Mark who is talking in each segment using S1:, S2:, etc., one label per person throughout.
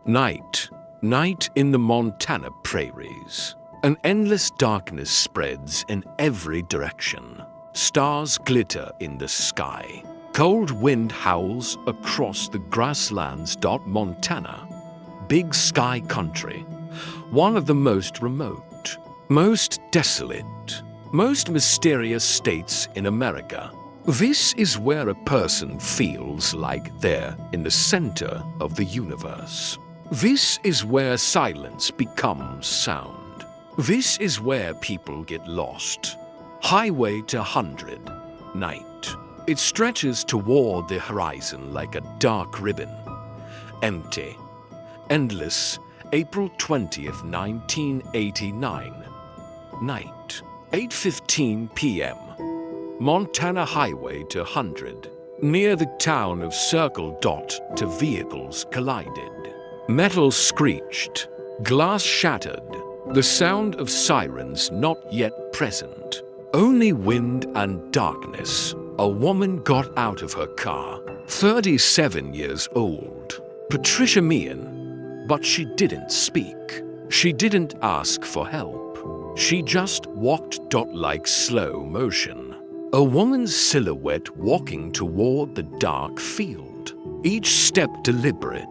S1: Night. Night in the Montana prairies. An endless darkness spreads in every direction. Stars glitter in the sky. Cold wind howls across the grasslands. Montana. Big sky country. One of the most remote, most desolate, most mysterious states in America. This is where a person feels like they're in the center of the universe. This is where silence becomes sound. This is where people get lost. Highway to 100. Night. It stretches toward the horizon like a dark ribbon. Empty. Endless. April 20th, 1989. Night. 8:15 p.m. Montana Highway to 100. Near the town of Circle. Two vehicles collided. Metal screeched. Glass shattered. The sound of sirens not yet present. Only wind and darkness. A woman got out of her car. 37 years old. Patricia Meehan. But she didn't speak. She didn't ask for help. She just walked. Like slow motion. A woman's silhouette walking toward the dark field. Each step deliberate.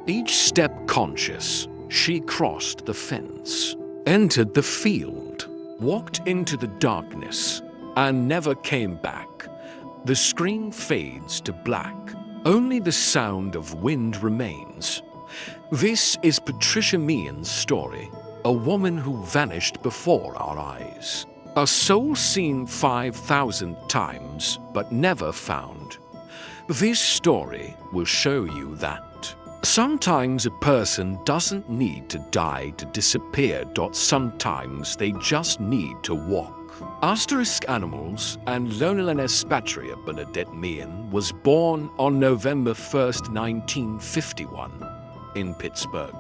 S1: Each step conscious. She crossed the fence, entered the field, walked into the darkness, and never came back. The screen fades to black. Only the sound of wind remains. This is Patricia Meehan's story, a woman who vanished before our eyes. A soul seen 5,000 times, but never found. This story will show you that sometimes a person doesn't need to die to disappear. Sometimes they just need to walk. Animals and Loneliness. Patricia Bernadette Meehan was born on November 1st, 1951, in Pittsburgh,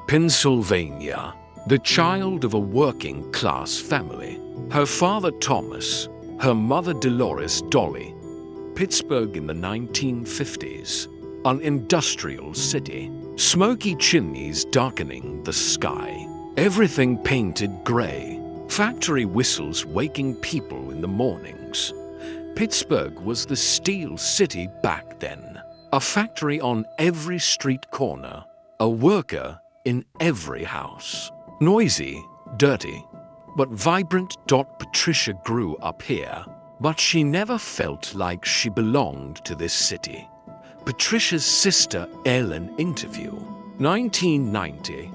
S1: Pennsylvania, the child of a working-class family. Her father Thomas, her mother Dolores Dolly. Pittsburgh in the 1950s. An industrial city. Smoky chimneys darkening the sky. Everything painted gray. Factory whistles waking people in the mornings. Pittsburgh was the steel city back then. A factory on every street corner. A worker in every house. Noisy, dirty, but vibrant. Patricia grew up here, but she never felt like she belonged to this city. Patricia's sister Ellen interview. 1990.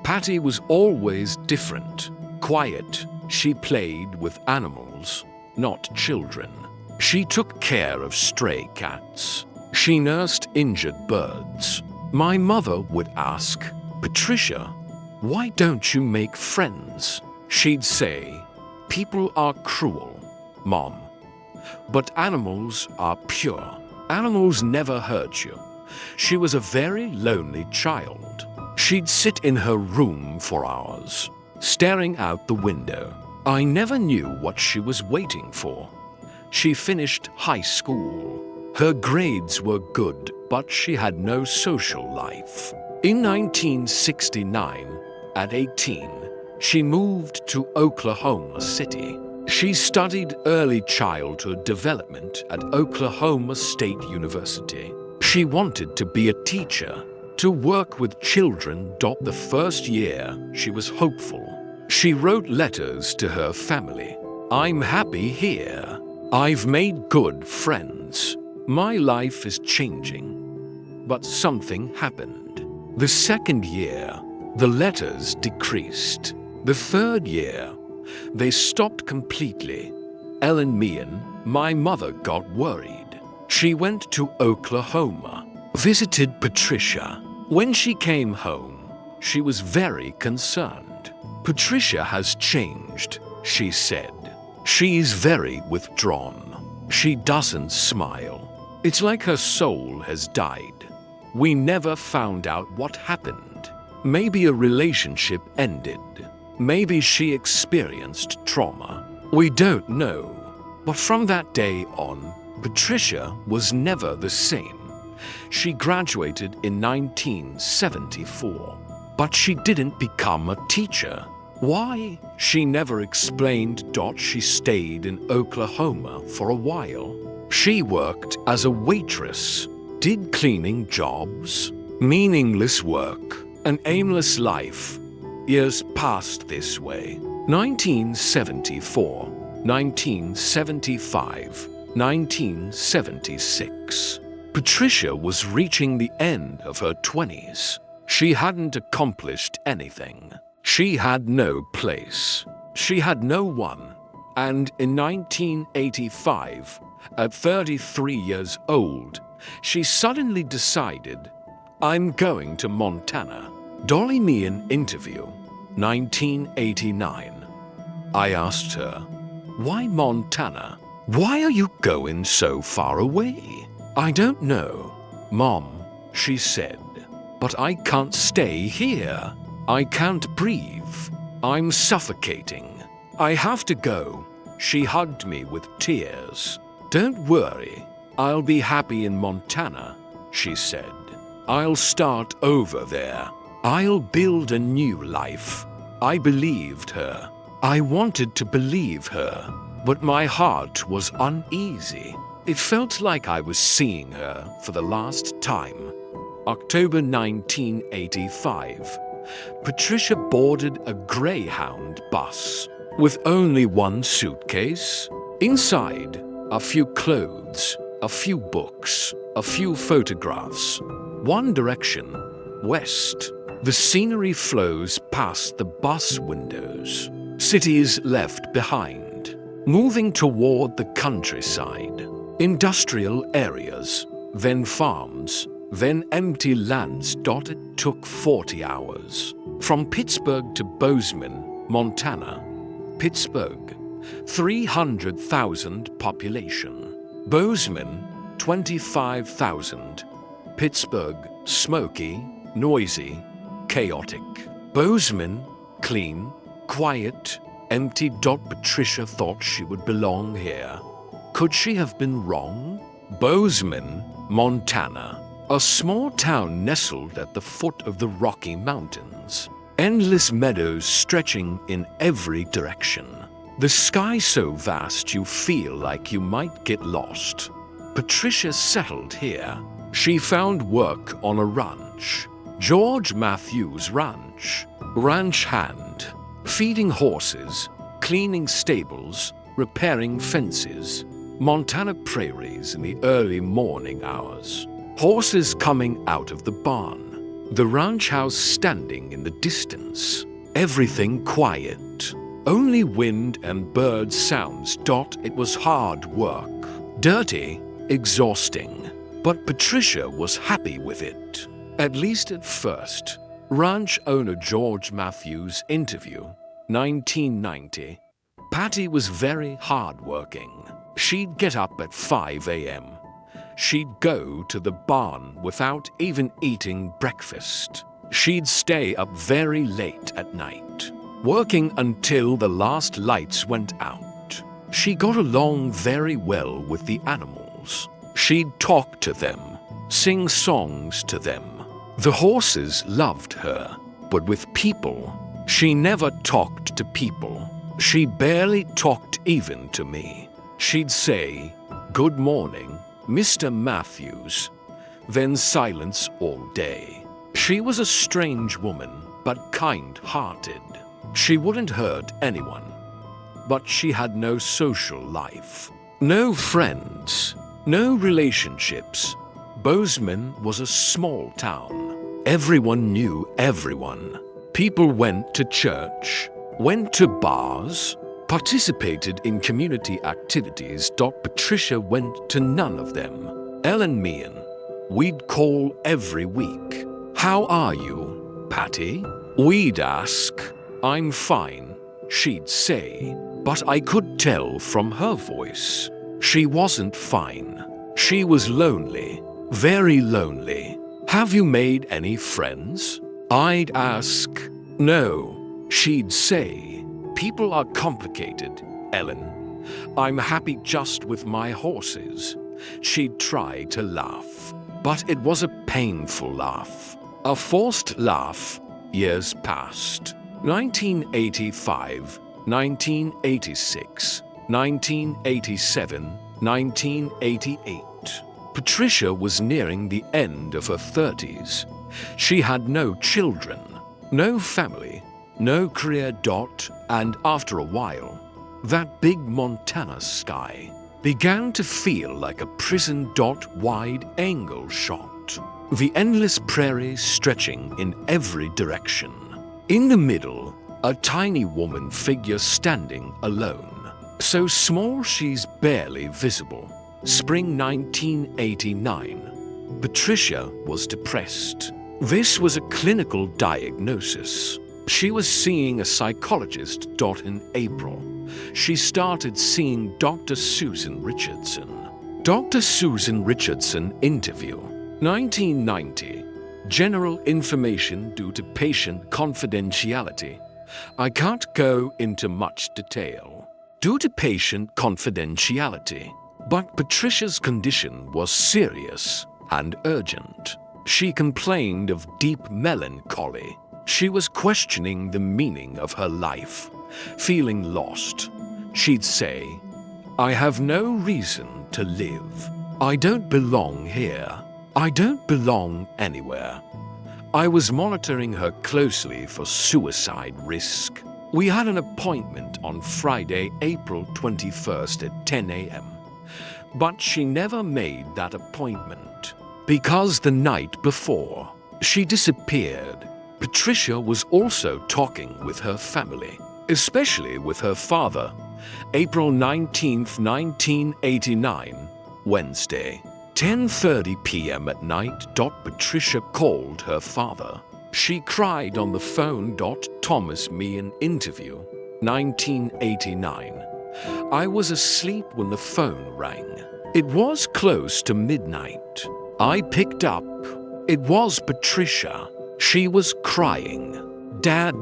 S1: Patty was always different. Quiet. She played with animals, not children. She took care of stray cats. She nursed injured birds. My mother would ask, "Patricia, why don't you make friends?" She'd say, "People are cruel, Mom, but animals are pure. Animals never hurt you." She was a very lonely child. She'd sit in her room for hours, staring out the window. I never knew what she was waiting for. She finished high school. Her grades were good, but she had no social life. In 1969, at 18, she moved to Oklahoma City. She studied early childhood development at Oklahoma State University. She wanted to be a teacher, to work with children. The first year, she was hopeful. She wrote letters to her family. "I'm happy here. I've made good friends. My life is changing." But something happened. The second year, the letters decreased. The third year, they stopped completely. Ellen Meehan, my mother, got worried. She went to Oklahoma, visited Patricia. When she came home, she was very concerned. "Patricia has changed," she said. "She's very withdrawn. She doesn't smile. It's like her soul has died." We never found out what happened. Maybe a relationship ended. Maybe she experienced trauma. We don't know. But from that day on, Patricia was never the same. She graduated in 1974, but she didn't become a teacher. Why? She never explained. She stayed in Oklahoma for a while. She worked as a waitress, did cleaning jobs, meaningless work, an aimless life. Years passed this way. 1974, 1975, 1976. Patricia was reaching the end of her 20s. She hadn't accomplished anything. She had no place. She had no one. And in 1985, at 33 years old, she suddenly decided, I'm going to Montana. Dolly Meehan interview, 1989. I asked her, why Montana? Why are you going so far away? I don't know, Mom, she said, but I can't stay here. I can't breathe. I'm suffocating. I have to go. She hugged me with tears. Don't worry, I'll be happy in Montana, she said. I'll start over there. I'll build a new life. I believed her. I wanted to believe her, but my heart was uneasy. It felt like I was seeing her for the last time. October 1985. Patricia boarded a Greyhound bus with only one suitcase. Inside, a few clothes, a few books, a few photographs. One direction, west. The scenery flows past the bus windows. Cities left behind. Moving toward the countryside. Industrial areas, then farms, then empty lands. It took 40 hours. From Pittsburgh to Bozeman, Montana. Pittsburgh, 300,000 population. Bozeman, 25,000. Pittsburgh, smoky, noisy, chaotic. Bozeman, clean, quiet, empty. Patricia thought she would belong here. Could she have been wrong? Bozeman, Montana. A small town nestled at the foot of the Rocky Mountains. Endless meadows stretching in every direction. The sky so vast you feel like you might get lost. Patricia settled here. She found work on a ranch. George Matthews Ranch. Ranch hand. Feeding horses, cleaning stables, repairing fences. Montana prairies in the early morning hours. Horses coming out of the barn. The ranch house standing in the distance. Everything quiet. Only wind and bird sounds. It was hard work. Dirty, exhausting. But Patricia was happy with it. At least at first. Ranch owner George Matthews interview, 1990. Patty was very hardworking. She'd get up at 5 a.m. She'd go to the barn without even eating breakfast. She'd stay up very late at night, working until the last lights went out. She got along very well with the animals. She'd talk to them, sing songs to them. The horses loved her, but with people, she never talked to people. She barely talked even to me. She'd say, "Good morning, Mr. Matthews," then silence all day. She was a strange woman, but kind-hearted. She wouldn't hurt anyone. But she had no social life. No friends. No relationships. Bozeman was a small town. Everyone knew everyone. People went to church, went to bars, participated in community activities. Patricia went to none of them. Ellen Meehan. We'd call every week. "How are you, Patty?" We'd ask. "I'm fine," she'd say. But I could tell from her voice. She wasn't fine. She was lonely. Very lonely. "Have you made any friends?" I'd ask. "No," she'd say. "People are complicated, Ellen. I'm happy just with my horses." She'd try to laugh. But it was a painful laugh, a forced laugh. Years passed. 1985, 1986, 1987, 1988. Patricia was nearing the end of her 30s. She had no children, no family, no career. And after a while, that big Montana sky began to feel like a prison. Wide-angle shot. The endless prairies stretching in every direction. In the middle, a tiny woman figure standing alone, so small she's barely visible. Spring 1989. Patricia was depressed. This was a clinical diagnosis. She was seeing a psychologist. In April, she started seeing Dr. Susan Richardson. Dr. Susan Richardson interview. 1990. General information due to patient confidentiality. I can't go into much detail due to patient confidentiality, but Patricia's condition was serious and urgent. She complained of deep melancholy. She was questioning the meaning of her life, feeling lost. She'd say, "I have no reason to live. I don't belong here. I don't belong anywhere." I was monitoring her closely for suicide risk. We had an appointment on Friday, April 21st at 10 a.m. But she never made that appointment because the night before she disappeared. Patricia was also talking with her family, especially with her father. April 19th, 1989, Wednesday. 10:30 p.m. at night. Patricia called her father. She cried on the phone. Thomas Meehan interview. 1989. I was asleep when the phone rang. It was close to midnight. I picked up. It was Patricia. She was crying. "Dad,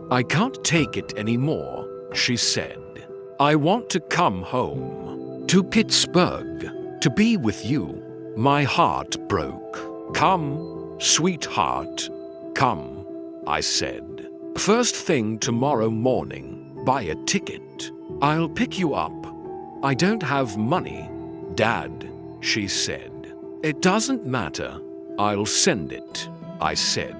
S1: I can't take it anymore," she said. "I want to come home to Pittsburgh to be with you. My heart broke." "Come, sweetheart, come," I said. "First thing tomorrow morning, buy a ticket. I'll pick you up." "I don't have money, Dad," she said. "It doesn't matter. I'll send it," I said.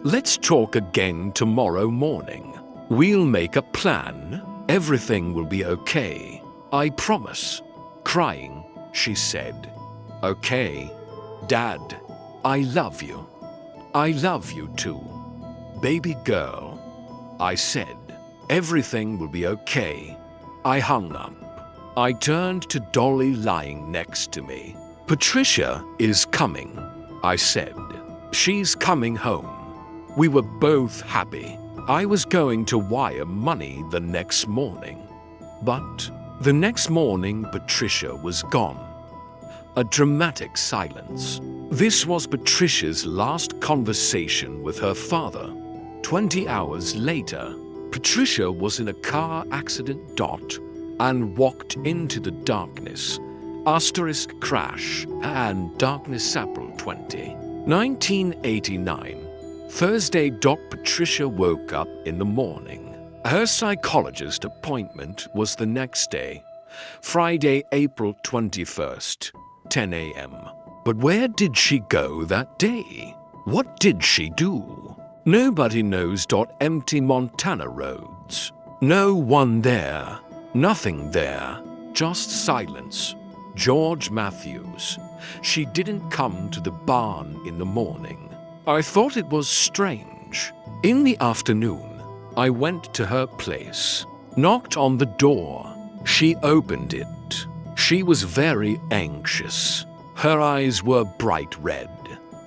S1: "Let's talk again tomorrow morning. We'll make a plan. Everything will be okay. I promise." Crying, she said, "Okay, Dad, I love you. I love you too. Baby girl," I said. "Everything will be okay." I hung up. I turned to Dolly lying next to me. "Patricia is coming," I said. "She's coming home." We were both happy. I was going to wire money the next morning. But the next morning, Patricia was gone. A dramatic silence. This was Patricia's last conversation with her father. 20 hours later, Patricia was in a car accident. And walked into the darkness. Crash and darkness. April 20, 1989. Thursday. Patricia woke up in the morning. Her psychologist appointment was the next day, Friday, April 21st, 10 a.m. But where did she go that day? What did she do? Nobody knows. Empty Montana roads. No one there. Nothing there. Just silence. George Matthews. She didn't come to the barn in the morning. I thought it was strange. In the afternoon, I went to her place, knocked on the door. She opened it. She was very anxious. Her eyes were bright red,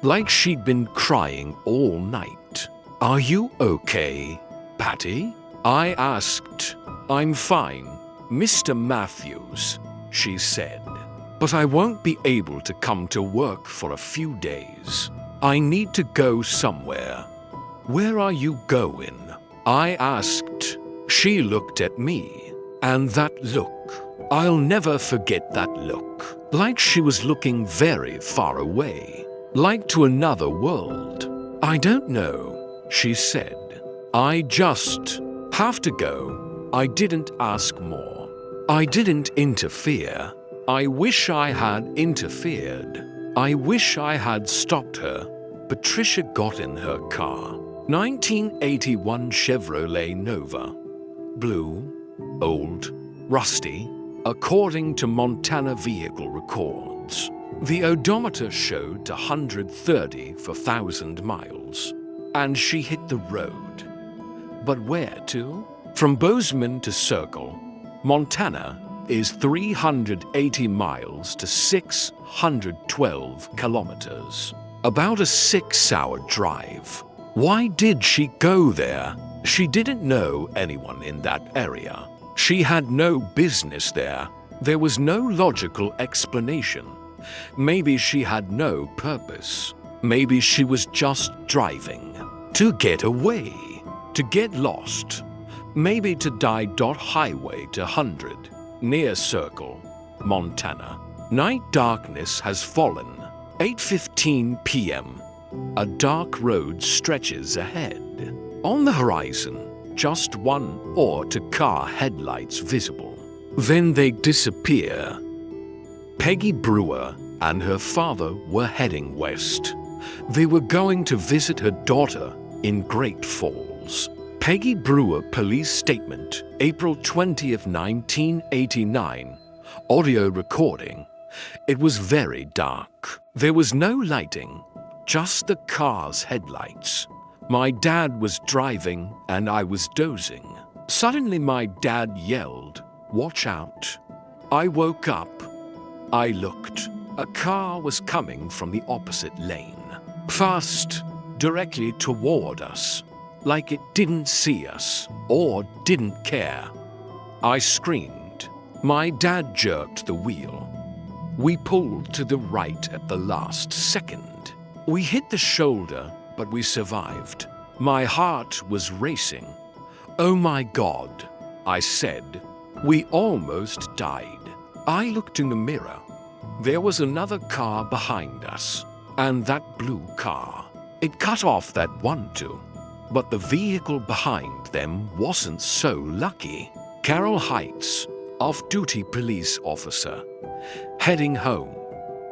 S1: like she'd been crying all night. "Are you okay, Patty?" I asked. "I'm fine, Mr. Matthews," she said. "But I won't be able to come to work for a few days. I need to go somewhere." "Where are you going?" I asked. She looked at me, and that look, I'll never forget that look, like she was looking very far away. like to another world. I don't know, she said. I just have to go. I didn't ask more. I didn't interfere. I wish I had interfered. I wish I had stopped her. Patricia got in her car. 1981 Chevrolet Nova. Blue, old, rusty, according to Montana vehicle records. The odometer showed 130 for 1,000 miles, and she hit the road. But where to? From Bozeman to Circle, Montana is 380 miles to 612 kilometers. About a 6-hour drive. Why did she go there? She didn't know anyone in that area. She had no business there. There was no logical explanation. Maybe she had no purpose. Maybe she was just driving. To get away. To get lost. Maybe to die. Highway to 100. Near Circle, Montana. Night darkness has fallen. 8:15 p.m. A dark road stretches ahead. On the horizon, just one or two car headlights visible. Then they disappear. Peggy Brewer and her father were heading west. They were going to visit her daughter in Great Falls. Peggy Brewer police statement, April 20th, 1989. Audio recording. It was very dark. There was no lighting, just the car's headlights. My dad was driving and I was dozing. Suddenly my dad yelled, "Watch out." I woke up. I looked. A car was coming from the opposite lane. Fast, directly toward us, like it didn't see us or didn't care. I screamed. My dad jerked the wheel. We pulled to the right at the last second. We hit the shoulder, but we survived. My heart was racing. "Oh my God," I said. We almost died. I looked in the mirror. There was another car behind us, and that blue car. It cut off that one too. But the vehicle behind them wasn't so lucky. Carroll Heights, off-duty police officer. Heading home,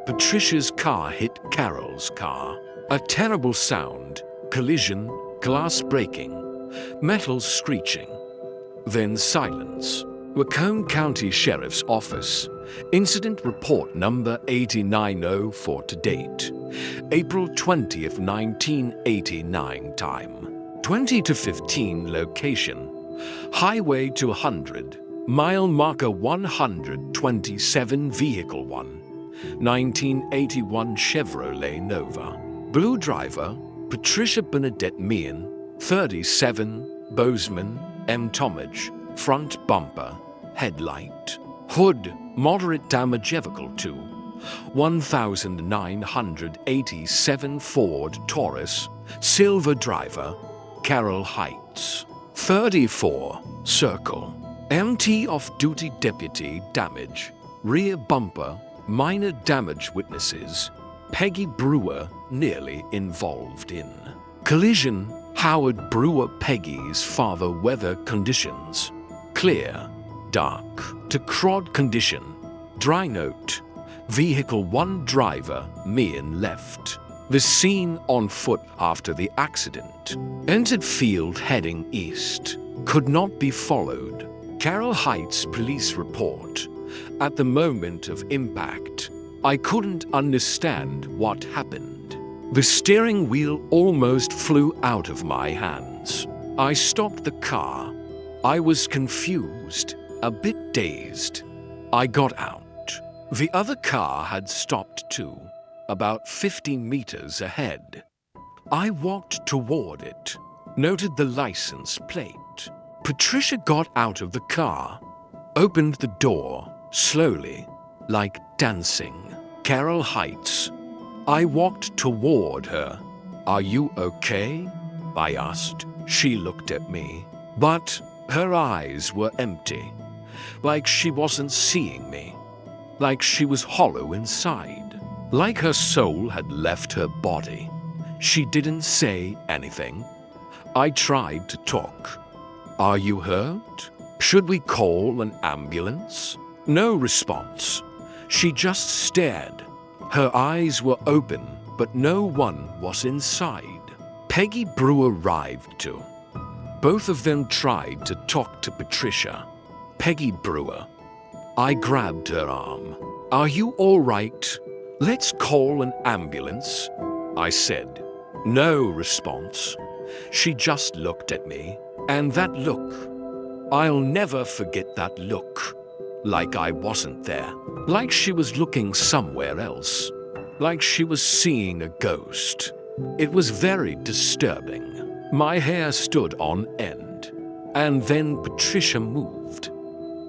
S1: Patricia's car hit Carol's car. A terrible sound, collision, glass breaking, metal screeching. Then silence. Macomb County Sheriff's Office. Incident report number 8904 to date. April 20th, 1989 time. 20 to 15 location. Highway to 100. Mile marker 127 vehicle 1. 1981 Chevrolet Nova. Blue driver, Patricia Bernadette Meehan, 37, Bozeman, M. Tomage, front bumper, headlight. Hood, moderate damage vehicle 2. 1987 Ford Taurus, silver driver, Carroll Heights. 34, Circle. MT off-duty deputy damage, rear bumper, minor damage witnesses. Peggy Brewer nearly involved in. Collision, Howard Brewer Peggy's father weather conditions. Clear, dark, to crod condition. Dry note, vehicle 1 driver, Meehan left. The scene on foot after the accident. Entered field heading east. Could not be followed. Carroll Heights police report. At the moment of impact, I couldn't understand what happened. The steering wheel almost flew out of my hands. I stopped the car. I was confused, a bit dazed. I got out. The other car had stopped too, about 15 meters ahead. I walked toward it, noted the license plate. Patricia got out of the car, opened the door, slowly, like dancing. Carroll Heights. I walked toward her. "Are you okay?" I asked. She looked at me, but her eyes were empty, like she wasn't seeing me, like she was hollow inside. like her soul had left her body. She didn't say anything. I tried to talk. "Are you hurt? Should we call an ambulance?" No response. She just stared. Her eyes were open, but no one was inside. Peggy Brewer arrived too. Both of them tried to talk to Patricia. "Peggy Brewer." I grabbed her arm. "Are you all right? Let's call an ambulance," I said. No response. She just looked at me, and that look, I'll never forget that look. Like I wasn't there. Like she was looking somewhere else. Like she was seeing a ghost. It was very disturbing. My hair stood on end. And then Patricia moved.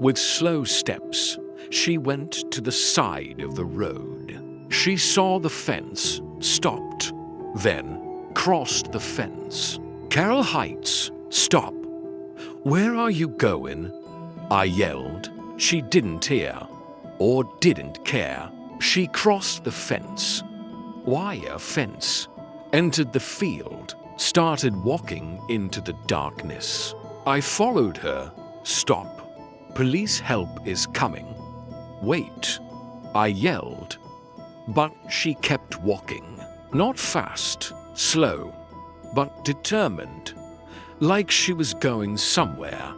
S1: With slow steps, she went to the side of the road. She saw the fence, stopped, then crossed the fence. "Carroll Heights, stop. Where are you going?" I yelled. She didn't hear, or didn't care. She crossed the fence. Wire fence. Entered the field, started walking into the darkness. I followed her. "Stop. Police help is coming." "Wait," I yelled. But she kept walking. Not fast, slow, but determined. Like she was going somewhere.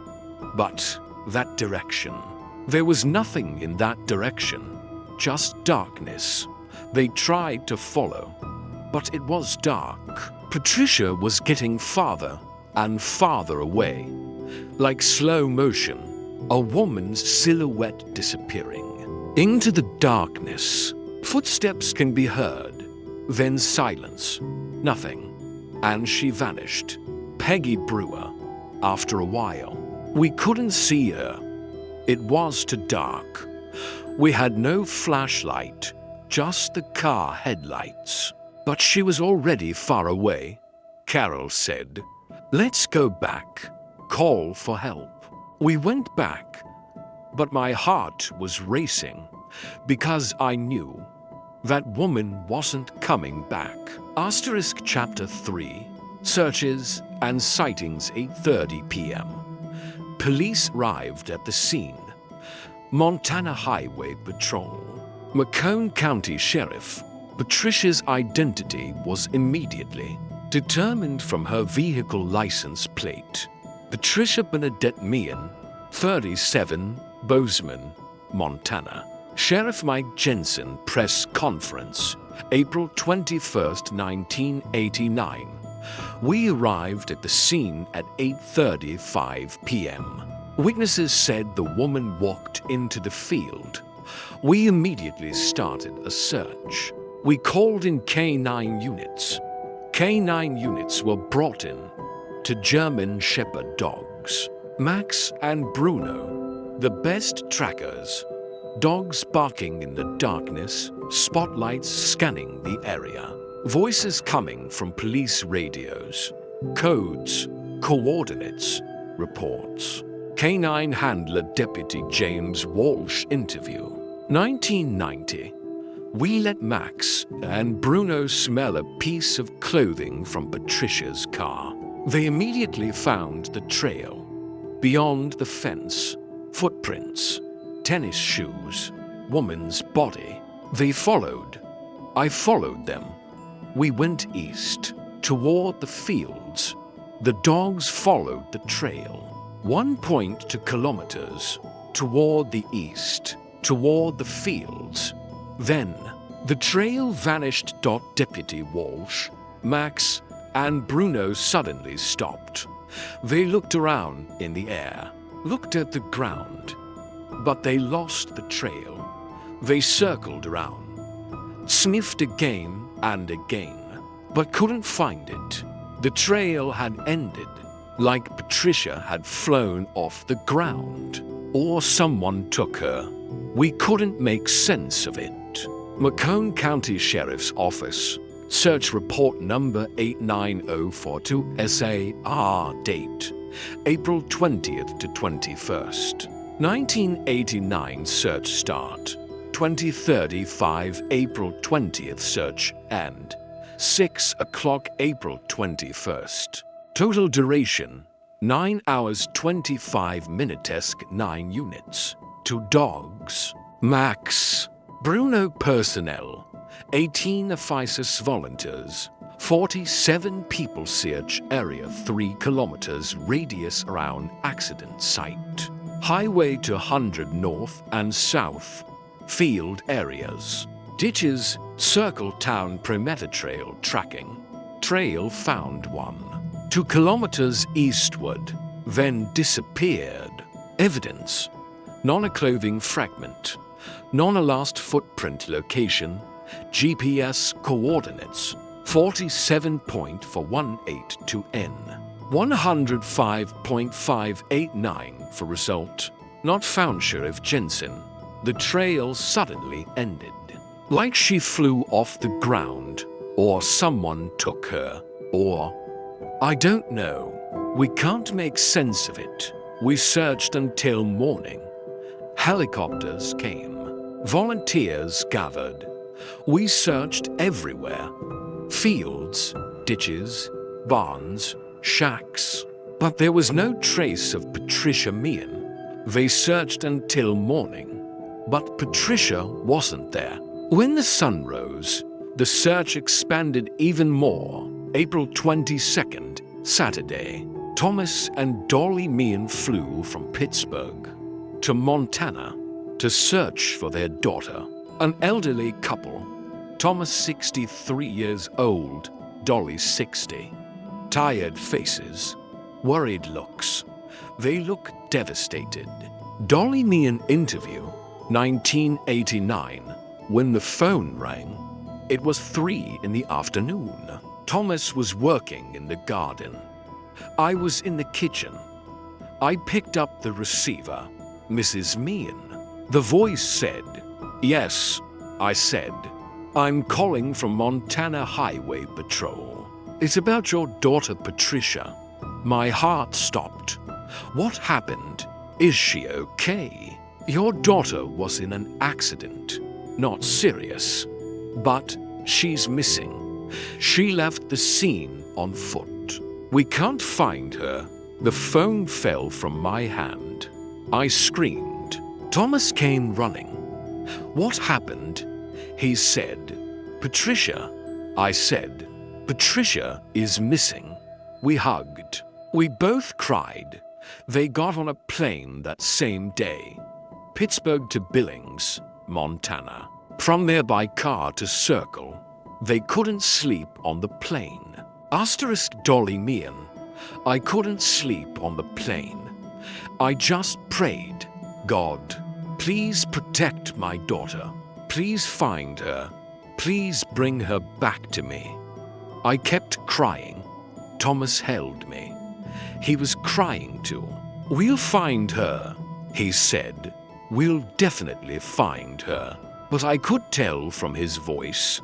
S1: But that direction. There was nothing in that direction. Just darkness. They tried to follow, but it was dark. Patricia was getting farther and farther away. Like slow motion, a woman's silhouette disappearing. Into the darkness. Footsteps can be heard. Then silence. Nothing. And she vanished. Peggy Brewer. After a while. We couldn't see her. It was too dark. We had no flashlight, just the car headlights. But she was already far away. Carol said, "Let's go back. Call for help." We went back, but my heart was racing because I knew that woman wasn't coming back. Asterisk Chapter 3, Searches and Sightings, 8:30 p.m. Police arrived at the scene. Montana Highway Patrol. Macomb County Sheriff. Patricia's identity was immediately determined from her vehicle license plate. Patricia Bernadette Meehan, 37, Bozeman, Montana. Sheriff Mike Jensen Press Conference, April 21st, 1989. We arrived at the scene at 8:35 p.m. Witnesses said the woman walked into the field. We immediately started a search. We called in K9 units. K9 units were brought in to German Shepherd dogs. Max and Bruno, the best trackers. Dogs barking in the darkness, spotlights scanning the area. Voices coming from police radios. Codes, coordinates, reports. K9 Handler Deputy James Walsh interview. 1990. We let Max and Bruno smell a piece of clothing from Patricia's car. They immediately found the trail. Beyond the fence, footprints, tennis shoes, woman's body. They followed. I followed them. We went east, toward the fields. The dogs followed the trail. 1.2 kilometers, toward the east, toward the fields. Then, the trail vanished. Deputy Walsh, Max, and Bruno suddenly stopped. They looked around in the air, looked at the ground, but they lost the trail. They circled around, sniffed again and again, but couldn't find it. The trail had ended, like Patricia had flown off the ground, or someone took her. We couldn't make sense of it. Macomb County Sheriff's Office, Search Report Number 89042 SAR, date April 20th to 21st. 1989 search start, 20:35 April 20th search and 6 o'clock April 21st. Total duration 9 hours 25 minutes 9 units. 2 dogs. Max. Bruno personnel. 18 officers volunteers. 47 people search area 3 kilometers radius around accident site. Highway to 100 north and south. Field areas. Ditches, circle town perimeter trail tracking. Trail found 2 kilometers eastward, then disappeared. Evidence. Non-clothing fragment. Non-last footprint location. GPS coordinates. 47.418 to N. 105.589 for result. Not found Sheriff Jensen. The trail suddenly ended. Like she flew off the ground, or someone took her, or I don't know. We can't make sense of it. We searched until morning. Helicopters came. Volunteers gathered. We searched everywhere. Fields, ditches, barns, shacks. But there was no trace of Patricia Meehan. They searched until morning. But Patricia wasn't there. When the sun rose, the search expanded even more. April 22nd, Saturday, Thomas and Dolly Meehan flew from Pittsburgh to Montana to search for their daughter, an elderly couple. Thomas 63 years old, Dolly 60. Tired faces, worried looks. They look devastated. Dolly Meehan interview, 1989, when the phone rang. It was 3 in the afternoon. Thomas was working in the garden. I was in the kitchen. I picked up the receiver. Mrs. Meehan. The voice said, "Yes," I said. "I'm calling from Montana Highway Patrol. It's about your daughter Patricia." My heart stopped. What happened? Is she okay? Your daughter was in an accident. Not serious. But she's missing. She left the scene on foot. We can't find her. The phone fell from my hand. I screamed. Thomas came running. What happened? He said. "Patricia." I said. "Patricia is missing." We hugged. We both cried. They got on a plane that same day. Pittsburgh to Billings, Montana. From there by car to Circle. They couldn't sleep on the plane. Asterisk Dolly Meehan. I couldn't sleep on the plane. I just prayed, "God, please protect my daughter. Please find her. Please bring her back to me." I kept crying. Thomas held me. He was crying too. "We'll find her," he said. "We'll definitely find her." But I could tell from his voice.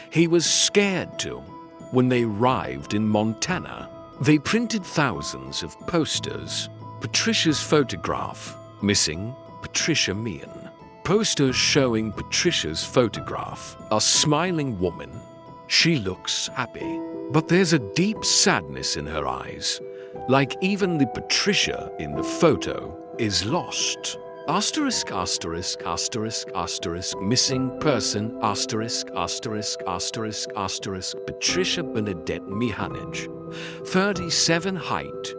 S1: He was scared too. When they arrived in Montana, they printed thousands of posters. Patricia's photograph, missing Patricia Meehan. Posters showing Patricia's photograph, a smiling woman. She looks happy, but there's a deep sadness in her eyes, like even the Patricia in the photo is lost. Asterisk, asterisk, asterisk, asterisk, missing person, asterisk, asterisk, asterisk, asterisk, Patricia Bernadette Meehanage. 37 height,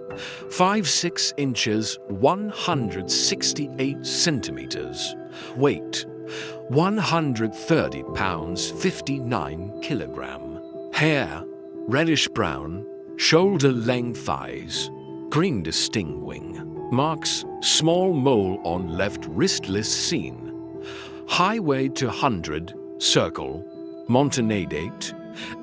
S1: 5'6" inches, 168 centimeters. Weight, 130 pounds, 59 kilogram. Hair, reddish brown, shoulder length thighs, green distinguing. Marks, small mole on left wristless seen. Highway to 100, Circle, Montana date,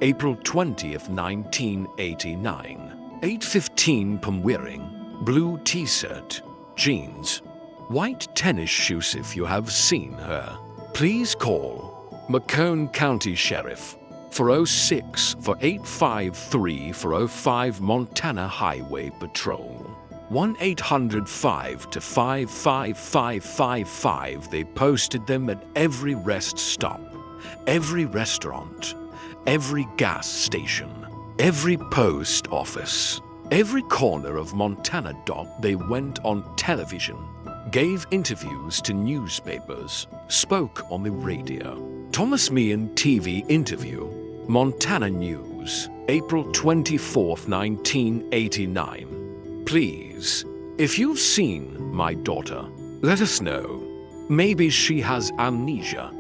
S1: April 20th, 1989. 8:15 p.m. wearing, blue t-shirt, jeans, white tennis shoes if you have seen her. Please call Macomb County Sheriff 406-4853-405 Montana Highway Patrol. 1-800-5 They posted them at every rest stop, every restaurant, every gas station, every post office, every corner of Montana. They went on television, gave interviews to newspapers, spoke on the radio. Thomas Meehan TV interview, Montana News, April 24, 1989. Please, if you've seen my daughter, let us know. Maybe she has amnesia.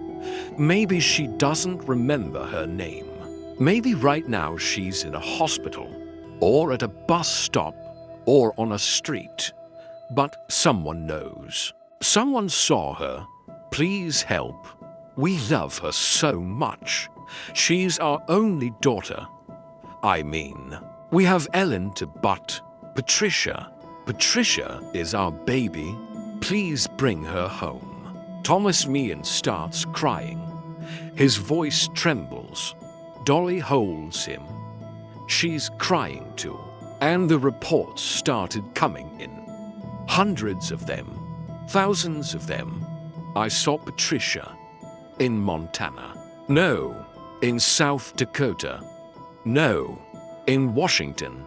S1: Maybe she doesn't remember her name. Maybe right now she's in a hospital, or at a bus stop, or on a street. But someone knows. Someone saw her. Please help. We love her so much. She's our only daughter. I mean, we have Ellen to but Patricia. Patricia is our baby. Please bring her home. Thomas Meehan starts crying. His voice trembles. Dolly holds him. She's crying too. And the reports started coming in. Hundreds of them. Thousands of them. I saw Patricia. In Montana. No. In South Dakota. No. In Washington.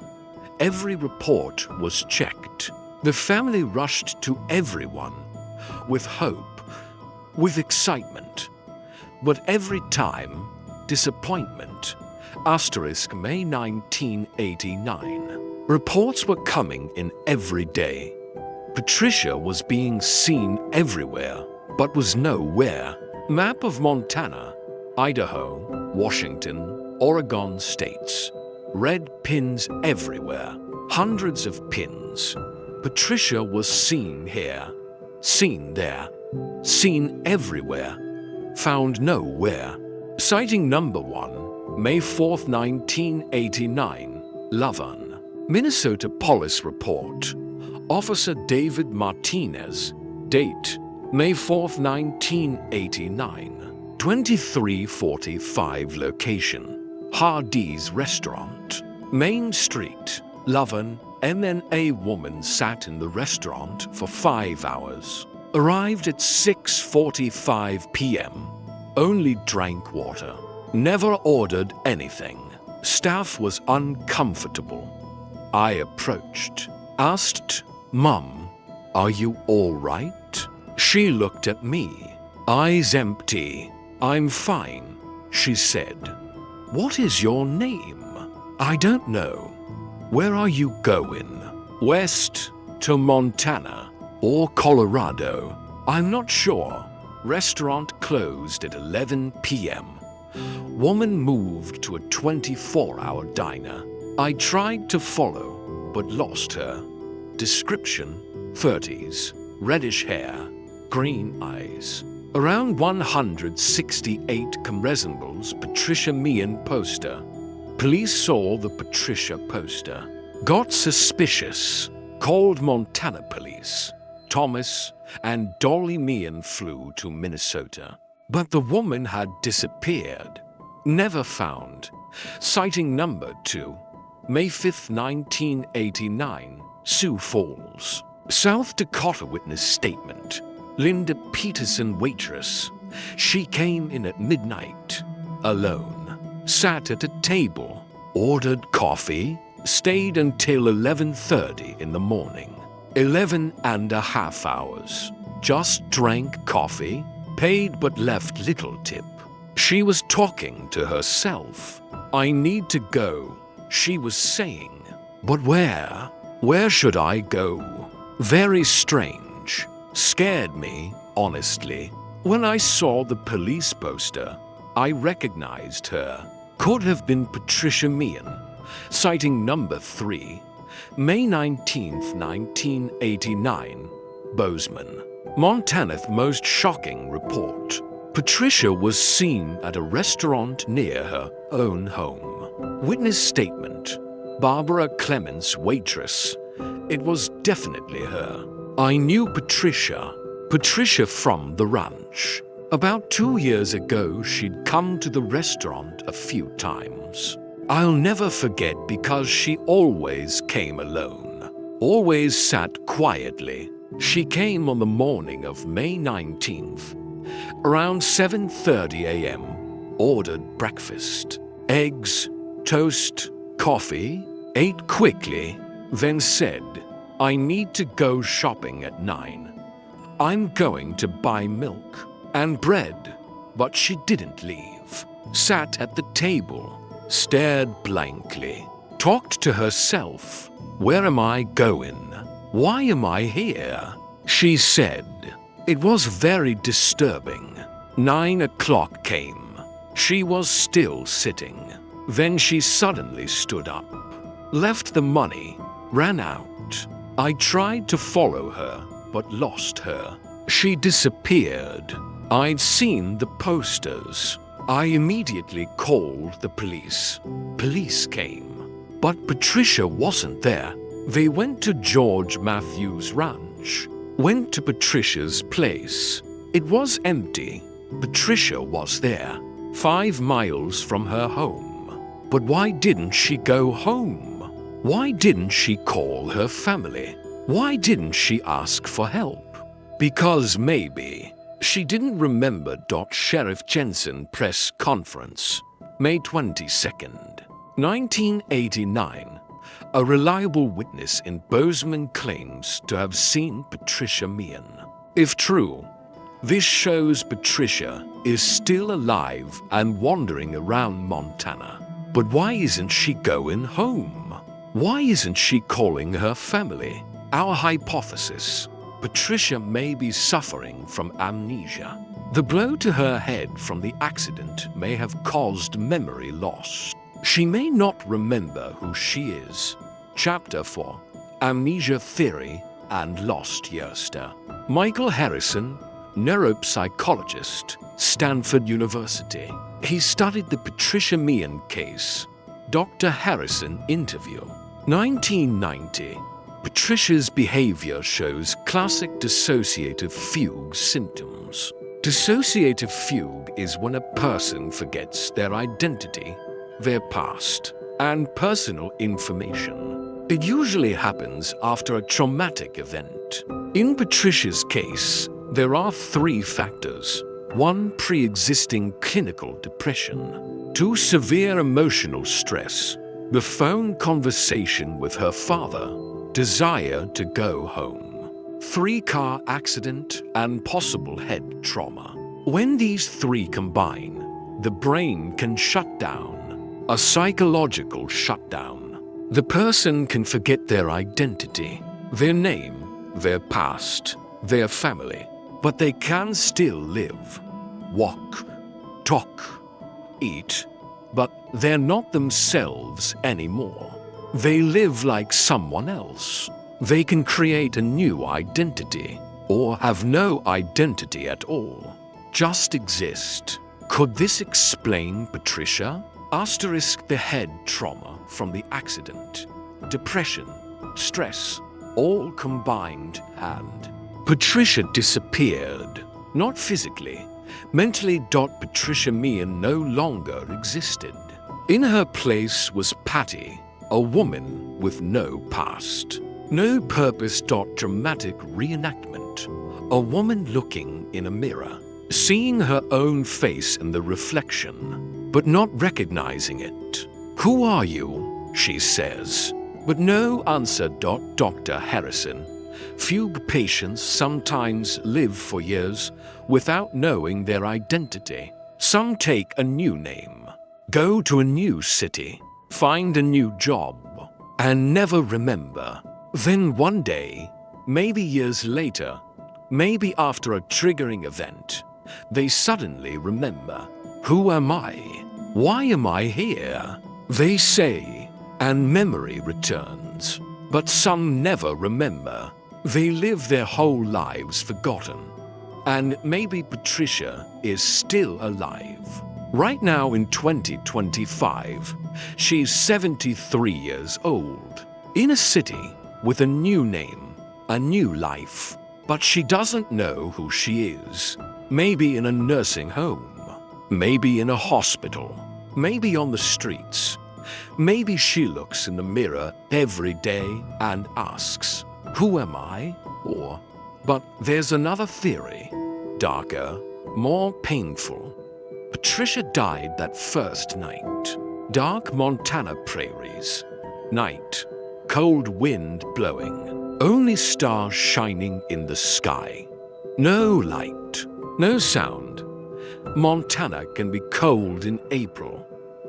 S1: Every report was checked. The family rushed to everyone, with hope, with excitement. But every time, disappointment. May 1989. Reports were coming in every day. Patricia was being seen everywhere, but was nowhere. Map of Montana, Idaho, Washington, Oregon states. Red pins everywhere. Hundreds of pins. Patricia was seen here, seen there, seen everywhere, found nowhere. Sighting number 1, May 4, 1989, Lovern. Minnesota Police Report. Officer David Martinez. Date, May 4, 1989. 2345 location. Hardee's Restaurant, Main Street, Lovern, and then a woman sat in the restaurant for 5 hours. Arrived at 6:45 p.m. Only drank water. Never ordered anything. Staff was uncomfortable. I approached, asked, "Mum, are you all right?" She looked at me, eyes empty. "I'm fine," she said. "What is your name?" "I don't know." "Where are you going?" "West to Montana or Colorado. I'm not sure." Restaurant closed at 11 p.m. Woman moved to a 24-hour diner. I tried to follow, but lost her. Description: 30s, reddish hair, green eyes. Around 168 resembles Patricia Meehan poster. Police saw the Patricia poster, got suspicious, called Montana police. Thomas and Dolly Meehan flew to Minnesota, but the woman had disappeared, never found. Sighting number 2, May 5, 1989, Sioux Falls, South Dakota. Witness statement: Linda Peterson, waitress. She came in at midnight, alone, sat at a table, ordered coffee, stayed until 11:30 in the morning. 11.5 hours. Just drank coffee, paid but left little tip. She was talking to herself. "I need to go," she was saying. "But where? Where should I go?" Very strange. Scared me, honestly. When I saw the police poster, I recognized her. Could have been Patricia Meehan. Sighting number 3, May 19, 1989, Bozeman, Montana. Most shocking report: Patricia was seen at a restaurant near her own home. Witness statement: Barbara Clements, waitress. It was definitely her. I knew Patricia from the ranch. About 2 years ago, she'd come to the restaurant a few times. I'll never forget because she always came alone. always sat quietly. She came on the morning of May 19th, around 7:30 a.m., ordered breakfast, eggs, toast, coffee, ate quickly, then said, "I need to go shopping at 9. I'm going to buy milk and bread," but she didn't leave. Sat at the table, stared blankly, talked to herself. "Where am I going? Why am I here?" she said. It was very disturbing. 9 o'clock came. She was still sitting. Then she suddenly stood up, left the money, ran out. I tried to follow her, but lost her. She disappeared. I'd seen the posters. I immediately called the police. Police came, but Patricia wasn't there. They went to George Matthews' ranch, went to Patricia's place. It was empty. Patricia was there, 5 miles from her home. But why didn't she go home? Why didn't she call her family? Why didn't she ask for help? Because maybe she didn't remember. Sheriff Jensen press conference, May 22nd, 1989. A reliable witness in Bozeman claims to have seen Patricia Meehan. If true, this shows Patricia is still alive and wandering around Montana. But why isn't she going home? Why isn't she calling her family? Our hypothesis: Patricia may be suffering from amnesia. The blow to her head from the accident may have caused memory loss. She may not remember who she is. Chapter 4: Amnesia Theory and Lost Yesterday. Michael Harrison, neuropsychologist, Stanford University. He studied the Patricia Meehan case. Dr. Harrison interview. 1990. Patricia's behavior shows classic dissociative fugue symptoms. Dissociative fugue is when a person forgets their identity, their past, and personal information. It usually happens after a traumatic event. In Patricia's case, there are 3 factors. 1. Pre-existing clinical depression. 2. Severe emotional stress. The phone conversation with her father. Desire to go home. 3. Car accident and possible head trauma. When these 3 combine, the brain can shut down. A psychological shutdown. The person can forget their identity, their name, their past, their family. But they can still live, walk, talk, eat, but they're not themselves anymore. They live like someone else. They can create a new identity, or have no identity at all. Just exist. Could this explain Patricia? Asterisk the head trauma from the accident, depression, stress, all combined and Patricia disappeared, not physically, mentally. Patricia Meehan no longer existed. In her place was Patty, a woman with no past, no purpose. Dramatic reenactment. A woman looking in a mirror, seeing her own face in the reflection, but not recognizing it. "Who are you?" she says. But no answer. Dr. Harrison. Fugue patients sometimes live for years without knowing their identity. Some take a new name, go to a new city, find a new job, and never remember. Then one day, maybe years later, maybe after a triggering event, they suddenly remember. Who am I? Why am I here? They say, and memory returns. But some never remember. They live their whole lives forgotten. And maybe Patricia is still alive. Right now in 2025, she's 73 years old, in a city with a new name, a new life. But she doesn't know who she is. Maybe in a nursing home, maybe in a hospital, maybe on the streets. Maybe she looks in the mirror every day and asks, "Who am I?" But there's another theory, darker, more painful. Patricia died that first night. Dark Montana prairies. Night. Cold wind blowing. Only stars shining in the sky. No light. No sound. Montana can be cold in April.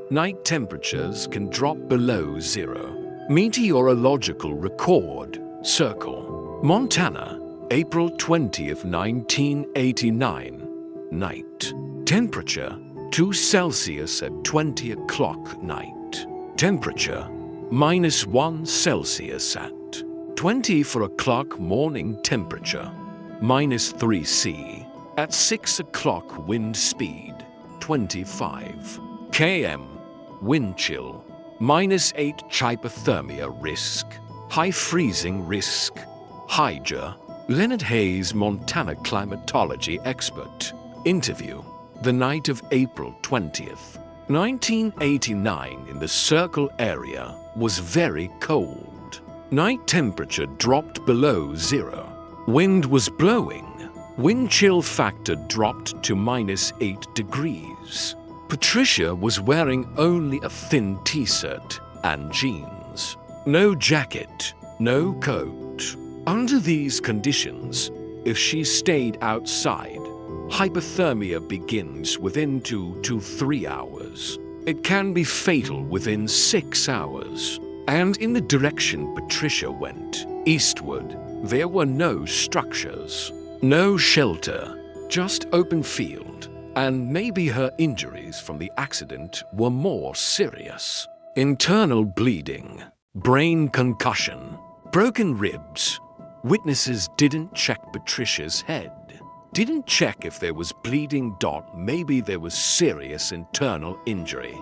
S1: Night temperatures can drop below zero. Meteorological record. Circle. Montana, April 20th, 1989. Night. Temperature 2 Celsius at 20 o'clock night. Temperature -1 Celsius at 24 o'clock. Morning temperature -3 C at 6 o'clock. Wind speed 25 km. Wind chill -8. Hypothermia risk. High freezing risk. Hydra. Leonard Hayes, Montana climatology expert. Interview. The night of April 20th, 1989 in the Circle area was very cold. Night temperature dropped below zero. Wind was blowing. Wind chill factor dropped to -8 degrees. Patricia was wearing only a thin t-shirt and jeans. No jacket, no coat. Under these conditions, if she stayed outside, hypothermia begins within 2 to 3 hours. It can be fatal within 6 hours. And in the direction Patricia went, eastward, there were no structures, no shelter, just open field. And maybe her injuries from the accident were more serious. Internal bleeding, brain concussion, broken ribs. Witnesses didn't check Patricia's head. Didn't check if there was bleeding. Maybe there was serious internal injury.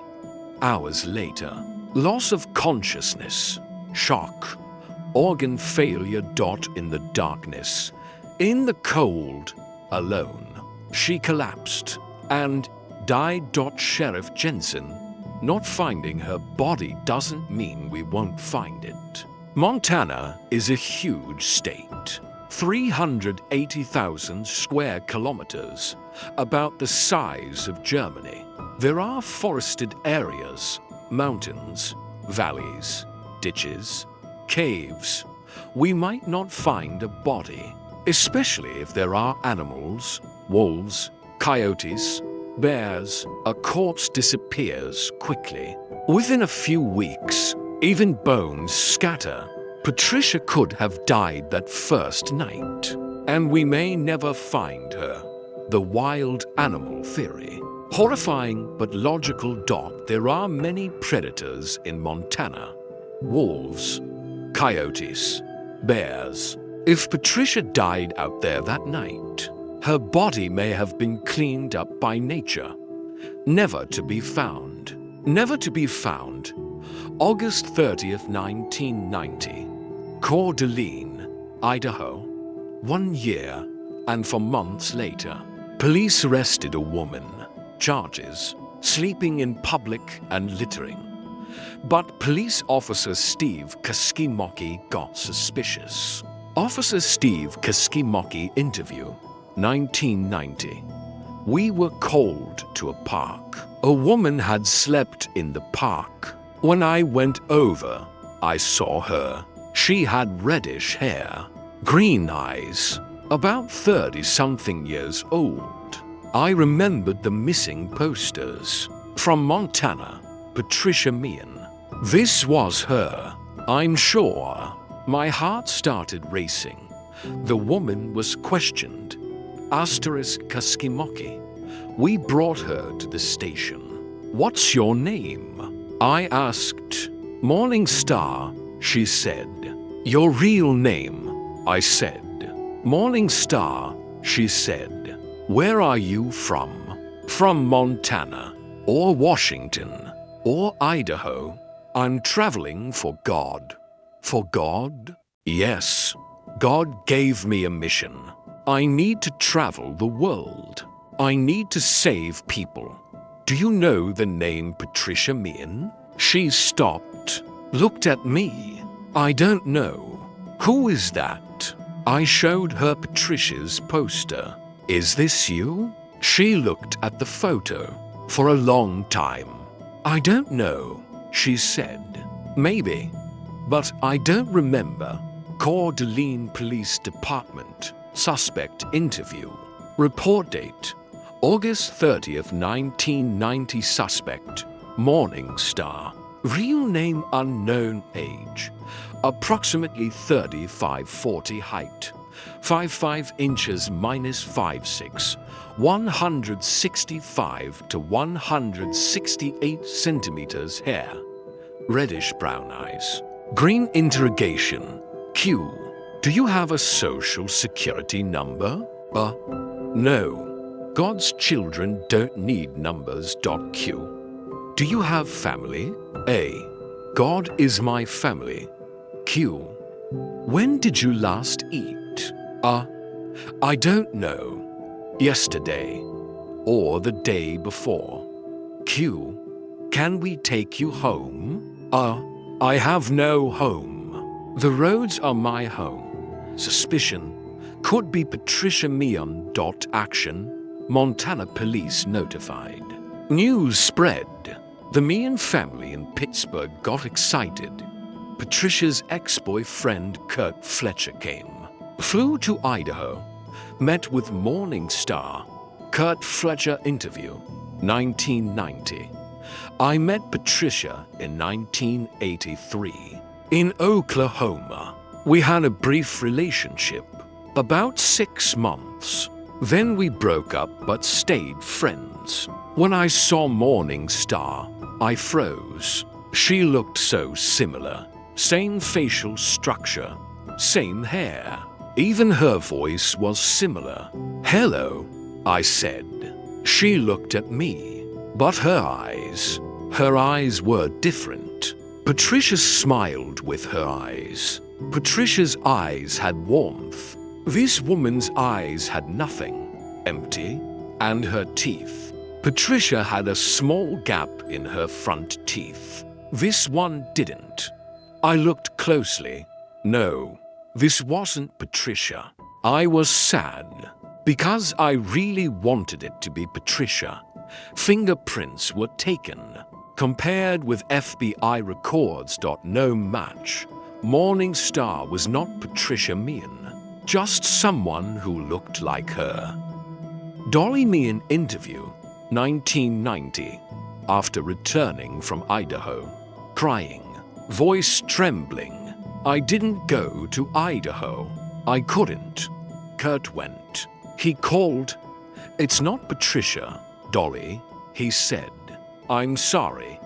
S1: Hours later, loss of consciousness, shock, organ failure. In the darkness, in the cold, alone, she collapsed and died. Sheriff Jensen, not finding her body doesn't mean we won't find it. Montana is a huge state. 380,000 square kilometers, about the size of Germany. There are forested areas, mountains, valleys, ditches, caves. We might not find a body, especially if there are animals, wolves, coyotes, bears. A corpse disappears quickly. Within a few weeks, even bones scatter. Patricia could have died that first night, and we may never find her. The wild animal theory. Horrifying but logical. There are many predators in Montana. Wolves, coyotes, bears. If Patricia died out there that night, her body may have been cleaned up by nature. Never to be found. Never to be found. August 30th, 1990. Coeur d'Alene, Idaho. 1 year, and for months later, police arrested a woman. Charges: sleeping in public and littering. But police officer Steve Kaskimoki got suspicious. Officer Steve Kaskimoki interview, 1990. We were called to a park. A woman had slept in the park. When I went over, I saw her. She had reddish hair, green eyes, about 30-something years old. I remembered the missing posters. From Montana, Patricia Meehan. This was her, I'm sure. My heart started racing. The woman was questioned. Kaskimoki. We brought her to the station. What's your name? I asked. Morning Star, she said. Your real name? I said. Morning Star, she said. Where are you from? From Montana, or Washington, or Idaho. I'm traveling for God. For God? Yes. God gave me a mission. I need to travel the world. I need to save people. Do you know the name Patricia Meehan? She stopped, looked at me. I don't know. Who is that? I showed her Patricia's poster. Is this you? She looked at the photo for a long time. I don't know, she said. Maybe, but I don't remember. Coeur d'Alene Police Department. Suspect interview. Report date, August 30th, 1990. Suspect, Morning Star. Real name unknown. Age, approximately 35-40. Height, 5'5" -5'6", 165 to 168 centimeters. Hair, reddish brown eyes. Green interrogation. Q. Do you have a social security number? No. God's children don't need numbers. Q. Do you have family? A. God is my family. Q. When did you last eat? I don't know. Yesterday. Or the day before. Q. Can we take you home? I have no home. The roads are my home. Suspicion. Could be Patricia Meehan. Action. Montana police notified. News spread. The Meehan family in Pittsburgh got excited. Patricia's ex-boyfriend Kurt Fletcher came. Flew to Idaho. Met with Morning Star. Kurt Fletcher interview. 1990. I met Patricia in 1983. In Oklahoma. We had a brief relationship. About 6 months. Then we broke up but stayed friends. When I saw Morning Star, I froze. She looked so similar. Same facial structure. Same hair. Even her voice was similar. Hello, I said. She looked at me. But her eyes were different. Patricia smiled with her eyes. Patricia's eyes had warmth. This woman's eyes had nothing. Empty. And her teeth. Patricia had a small gap in her front teeth. This one didn't. I looked closely. No, this wasn't Patricia. I was sad. Because I really wanted it to be Patricia. Fingerprints were taken. Compared with FBI records. No match. Morning Star was not Patricia Meehan. Just someone who looked like her. Dolly Meehan interview, 1990. After returning from Idaho. Crying. Voice trembling. I didn't go to Idaho. I couldn't. Kurt went. He called. It's not Patricia, Dolly, he said. I'm sorry.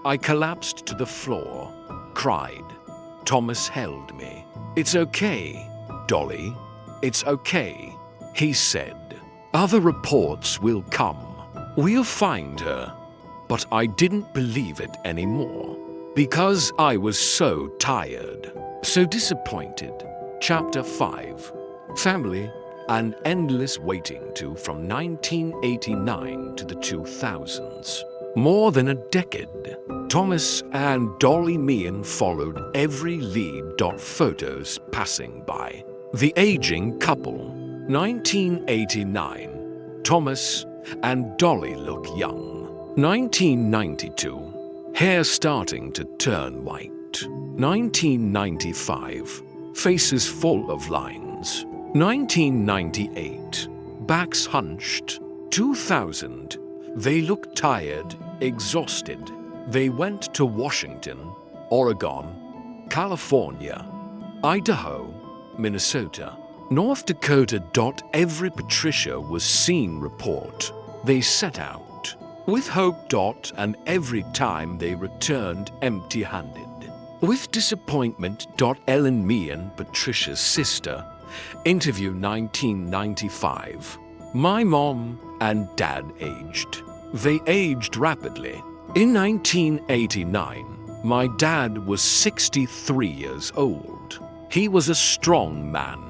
S1: I collapsed to the floor. Cried. Thomas held me. It's okay, Dolly. It's okay, he said. Other reports will come. We'll find her. But I didn't believe it anymore. Because I was so tired. So disappointed. Chapter 5. Family and endless waiting to from 1989 to the 2000s. More than a decade. Thomas and Dolly Meehan followed every lead. Photos passing by. The aging couple. 1989. Thomas and Dolly look young. 1992. Hair starting to turn white. 1995. Faces full of lines. 1998. Backs hunched. 2000. They look tired, exhausted. They went to Washington, Oregon, California, Idaho, Minnesota, North Dakota. Every Patricia was seen report. They set out with hope. And every time they returned empty-handed. With disappointment. Ellen Meehan, Patricia's sister. Interview 1995. My mom and dad aged. They aged rapidly. In 1989, my dad was 63 years old. He was a strong man,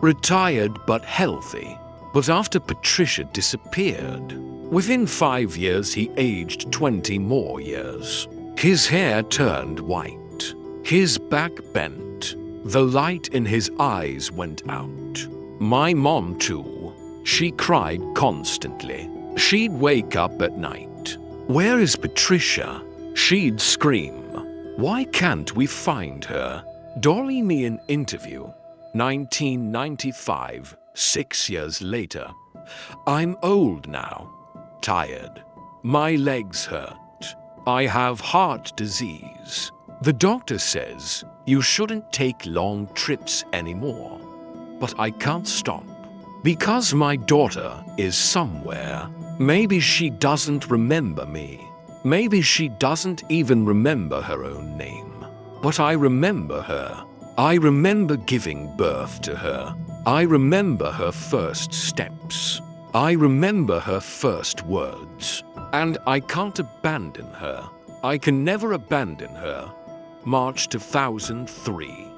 S1: retired but healthy. But after Patricia disappeared, within 5 years he aged 20 more years. His hair turned white. His back bent. The light in his eyes went out. My mom too. She cried constantly. She'd wake up at night. "Where is Patricia?" She'd scream. "Why can't we find her?" Dolly Meehan interview, 1995, 6 years later. "I'm old now. Tired. My legs hurt. I have heart disease. The doctor says you shouldn't take long trips anymore. But I can't stop. Because my daughter is somewhere. Maybe she doesn't remember me. Maybe she doesn't even remember her own name. But I remember her. I remember giving birth to her. I remember her first steps. I remember her first words. And I can't abandon her. I can never abandon her." March 2003.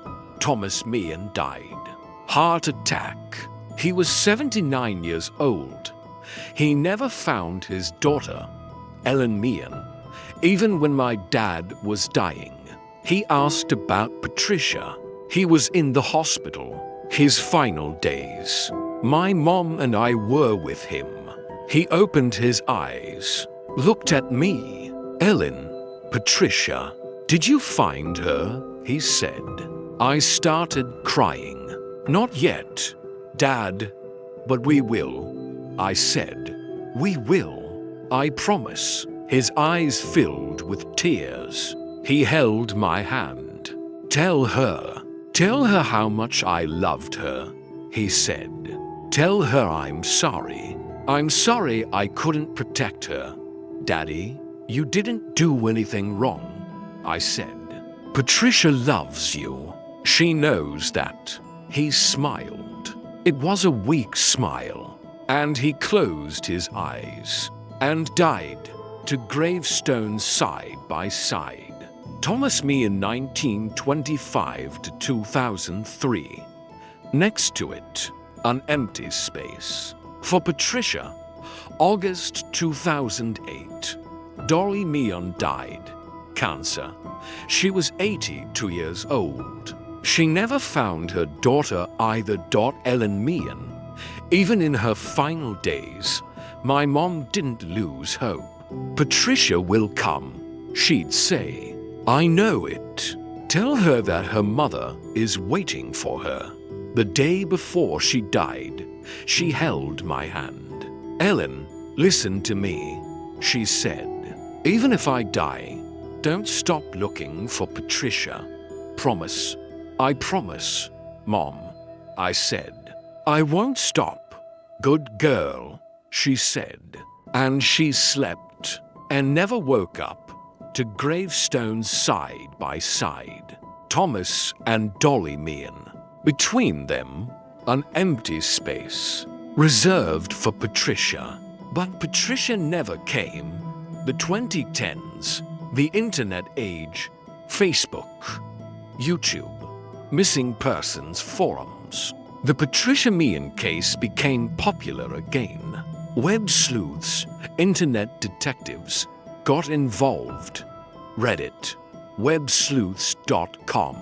S1: Thomas Meehan died. Heart attack. He was 79 years old. He never found his daughter, Ellen Meehan, even when my dad was dying. He asked about Patricia. He was in the hospital, his final days. My mom and I were with him. He opened his eyes, looked at me. "Ellen, Patricia, did you find her?" he said. I started crying. "Not yet, Dad, but we will," I said. "We will. I promise." His eyes filled with tears. He held my hand. Tell her how much I loved her," he said. "Tell her I'm sorry. I'm sorry I couldn't protect her." "Daddy, you didn't do anything wrong," I said. "Patricia loves you. She knows that." He smiled. It was a weak smile. And he closed his eyes and died to gravestones side by side. Thomas Meehan, 1925 to 2003. Next to it, an empty space. For Patricia, August 2008. Dolly Meehan died. Cancer. She was 82 years old. She never found her daughter either. Ellen Meehan. Even in her final days, my mom didn't lose hope. "Patricia will come," she'd say. "I know it. Tell her that her mother is waiting for her." The day before she died, she held my hand. "Ellen, listen to me," she said. "Even if I die, don't stop looking for Patricia. Promise." "I promise, Mom," I said. "I won't stop." "Good girl," she said. And she slept and never woke up. To gravestones side by side. Thomas and Dolly Meehan. Between them, an empty space, reserved for Patricia. But Patricia never came. The 2010s, the internet age, Facebook, YouTube, missing persons forums. The Patricia Meehan case became popular again. Web sleuths, internet detectives, got involved. Reddit, websleuths.com,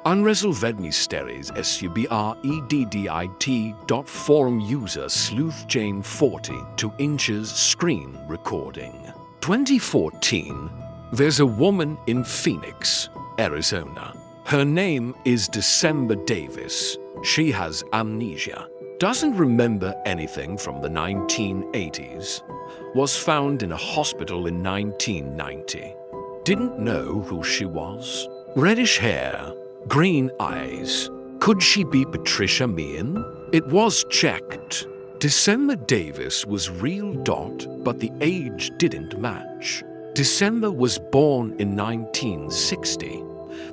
S1: unresolvedny steries subreddit.forum user sleuthjane40 2" screen recording. 2014, there's a woman in Phoenix, Arizona. Her name is December Davis. She has amnesia. Doesn't remember anything from the 1980s. Was found in a hospital in 1990. Didn't know who she was. Reddish hair, green eyes. Could she be Patricia Meehan? It was checked. December Davis was real. But the age didn't match. December was born in 1960.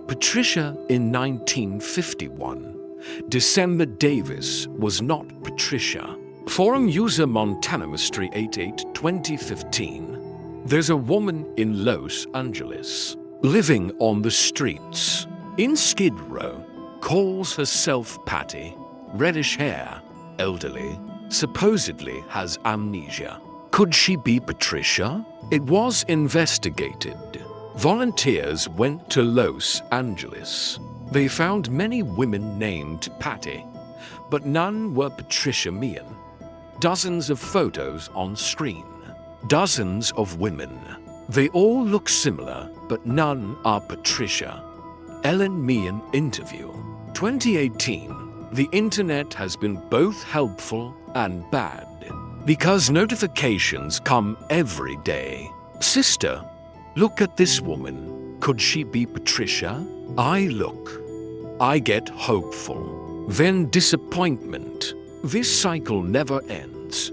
S1: Patricia in 1951. December Davis was not Patricia. Forum user Montana Mystery 88 2015. There's a woman in Los Angeles, living on the streets, in Skid Row, calls herself Patty, reddish hair, elderly, supposedly has amnesia. Could she be Patricia? It was investigated. Volunteers went to Los Angeles. They found many women named Patty, but none were Patricia Meehan. Dozens of photos on screen. Dozens of women. They all look similar, but none are Patricia. Ellen Meehan interview. 2018. The internet has been both helpful and bad, because notifications come every day. Sister, look at this woman. Could she be Patricia? I look. I get hopeful. Then disappointment. This cycle never ends.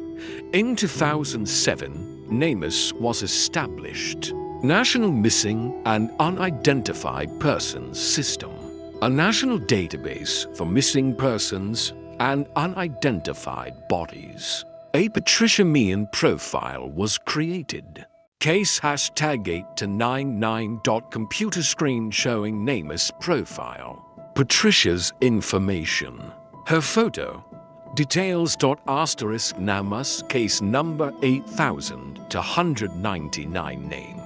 S1: In 2007, NamUs was established. National Missing and Unidentified Persons System. A national database for missing persons and unidentified bodies. A Patricia Meehan profile was created. Case #8-99. Computer screen showing NamUs profile. Patricia's information. Her photo. Details. **NamUs case number 8000-199 name.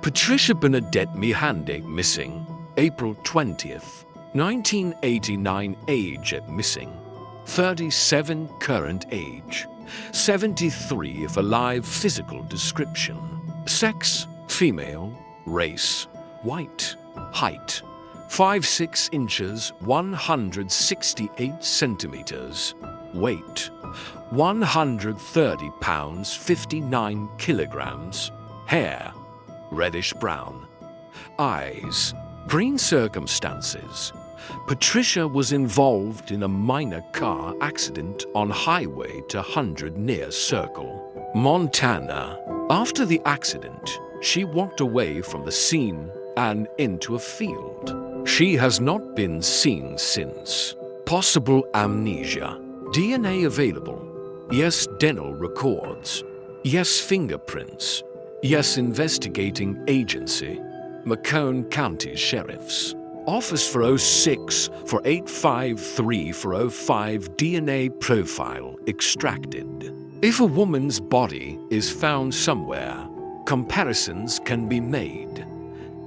S1: Patricia Bernadette Meehan missing. April 20th. 1989 age at missing. 37 current age. 73 if alive physical description. Sex, female. Race, white. Height, 5'6" inches, 168 centimeters. Weight, 130 pounds, 59 kilograms. Hair, reddish brown. Eyes, green. Circumstances. Patricia was involved in a minor car accident on highway to 100 near Circle, Montana. After the accident, she walked away from the scene and into a field. She has not been seen since. Possible amnesia. DNA available. Yes, dental records. Yes, fingerprints. Yes, investigating agency. Macomb County Sheriff's Office for 06-4853-05 DNA profile extracted. If a woman's body is found somewhere, comparisons can be made.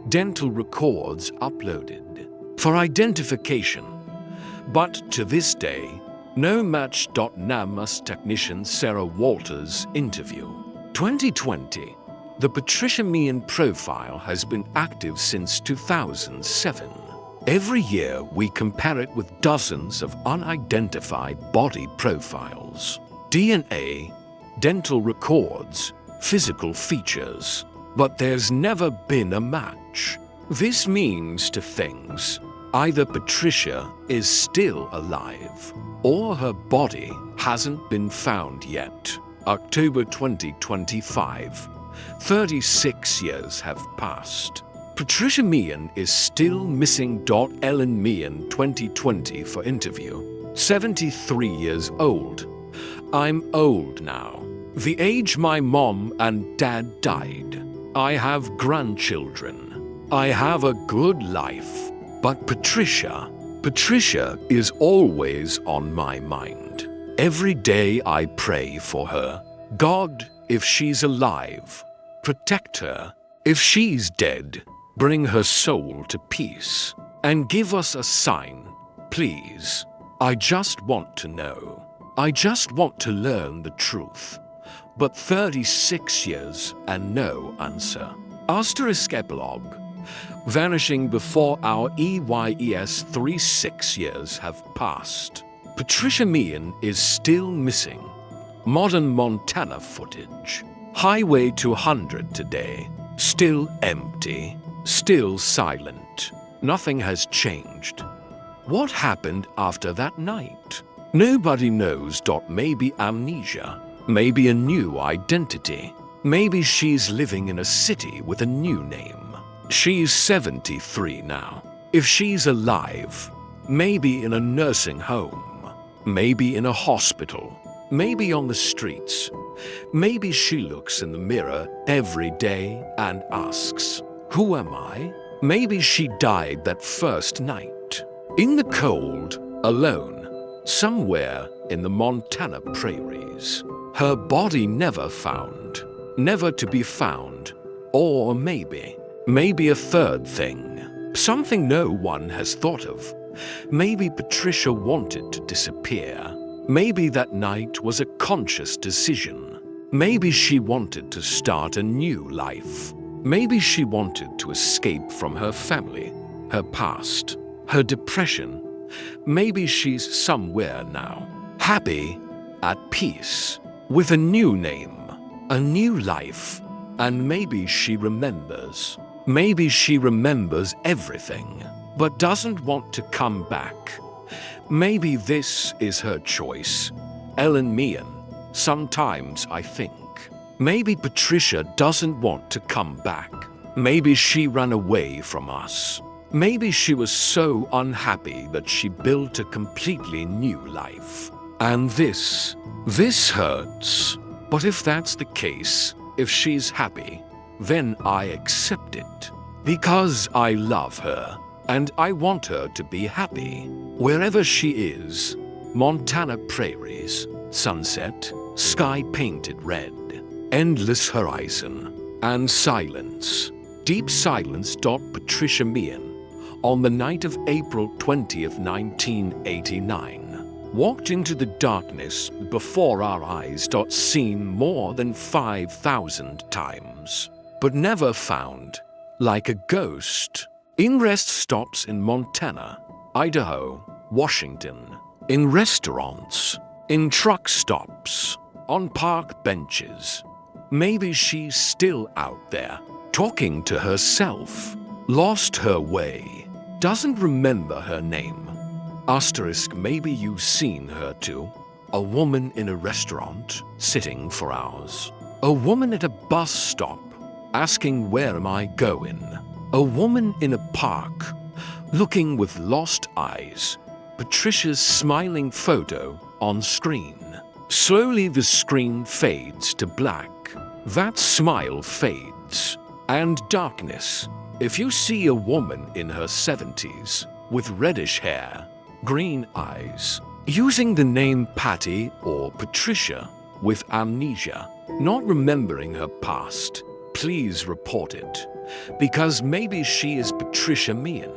S1: Dental records uploaded for identification. But to this day, no match. NamUs technician Sarah Walters interview. 2020. The Patricia Meehan profile has been active since 2007. Every year, we compare it with dozens of unidentified body profiles. DNA, dental records, physical features. But there's never been a match. This means two things. Either Patricia is still alive, or her body hasn't been found yet. October 2025. 36 years have passed. Patricia Meehan is still missing. Ellen Meehan 2020 for interview. 73 years old. I'm old now. The age my mom and dad died. I have grandchildren. I have a good life. But Patricia is always on my mind. Every day I pray for her. God, if she's alive, protect her. If she's dead, bring her soul to peace. And give us a sign, please. I just want to know. I just want to learn the truth. But 36 years and no answer. Asterisk epilogue. Vanishing before our EYES 36 years have passed. Patricia Meehan is still missing. Modern Montana footage. Highway to 100 today. Still empty. Still silent. Nothing has changed. What happened after that night? Nobody knows. Maybe amnesia. Maybe a new identity. Maybe she's living in a city with a new name. She's 73 now. If she's alive, maybe in a nursing home. Maybe in a hospital. Maybe on the streets. Maybe she looks in the mirror every day and asks, "Who am I?" Maybe she died that first night. In the cold, alone, somewhere in the Montana prairies. Her body never found. Never to be found. Or maybe Maybe a third thing. Something no one has thought of. Maybe Patricia wanted to disappear. Maybe that night was a conscious decision. Maybe she wanted to start a new life. Maybe she wanted to escape from her family, her past, her depression. Maybe she's somewhere now, happy, at peace, with a new name, a new life, and maybe she remembers. Maybe she remembers everything, but doesn't want to come back. Maybe this is her choice. Ellen Meehan, sometimes I think. Maybe Patricia doesn't want to come back. Maybe she ran away from us. Maybe she was so unhappy that she built a completely new life. And this hurts. But if that's the case, if she's happy, then I accept it. Because I love her, and I want her to be happy. Wherever she is, Montana prairies, sunset, sky painted red, endless horizon, and silence. Deep silence. Patricia Meehan, on the night of April 20th, 1989, walked into the darkness before our eyes. Seen more than 5,000 times, but never found, like a ghost. In rest stops in Montana, Idaho, Washington, in restaurants, in truck stops, on park benches. Maybe she's still out there, talking to herself, lost her way, doesn't remember her name. Asterisk, maybe you've seen her too. A woman in a restaurant, sitting for hours. A woman at a bus stop, asking where am I going. A woman in a park, looking with lost eyes. Patricia's smiling photo on screen. Slowly the screen fades to black. That smile fades. And darkness. If you see a woman in her 70s, with reddish hair, green eyes, using the name Patty or Patricia, with amnesia, not remembering her past, please report it. Because maybe she is Patricia Meehan.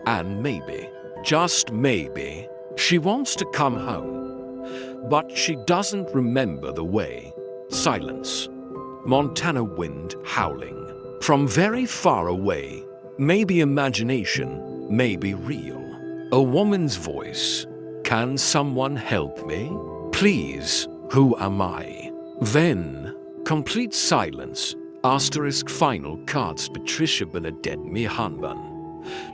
S1: And maybe, just maybe, she wants to come home. But she doesn't remember the way. Silence. Montana wind howling. From very far away. Maybe imagination, maybe real. A woman's voice. Can someone help me? Please, who am I? Then, complete silence. Asterisk final cards. Patricia Meehan.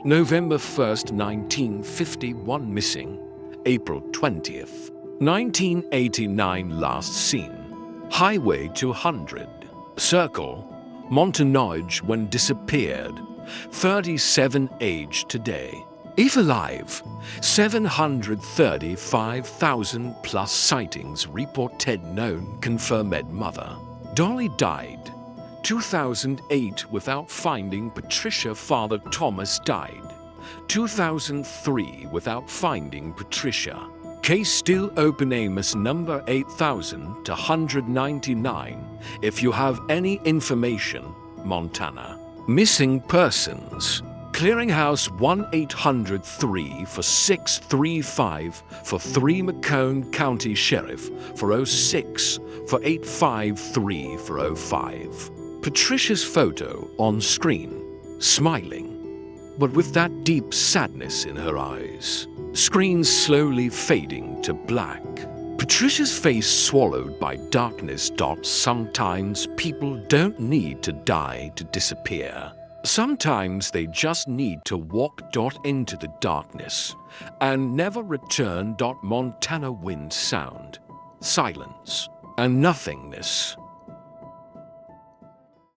S1: November 1st, 1951. Missing. April 20th, 1989. Last seen. Highway 200. Circle. Montanage when disappeared. 37 age today. If alive, 735,000 plus sightings reported known confirmed mother. Dolly died. 2008 without finding Patricia. Father Thomas died. 2003 without finding Patricia. Case still open. Amos number 8,199. If you have any information, Montana. Missing persons. Clearinghouse 1-800-3 for 635 for 3. Macomb County Sheriff for 06 for 853 for 05. Patricia's photo on screen, smiling, but with that deep sadness in her eyes. Screen slowly fading to black. Patricia's face swallowed by darkness. Sometimes people don't need to die to disappear. Sometimes they just need to walk into the darkness and never return. Montana wind sound, silence, and nothingness.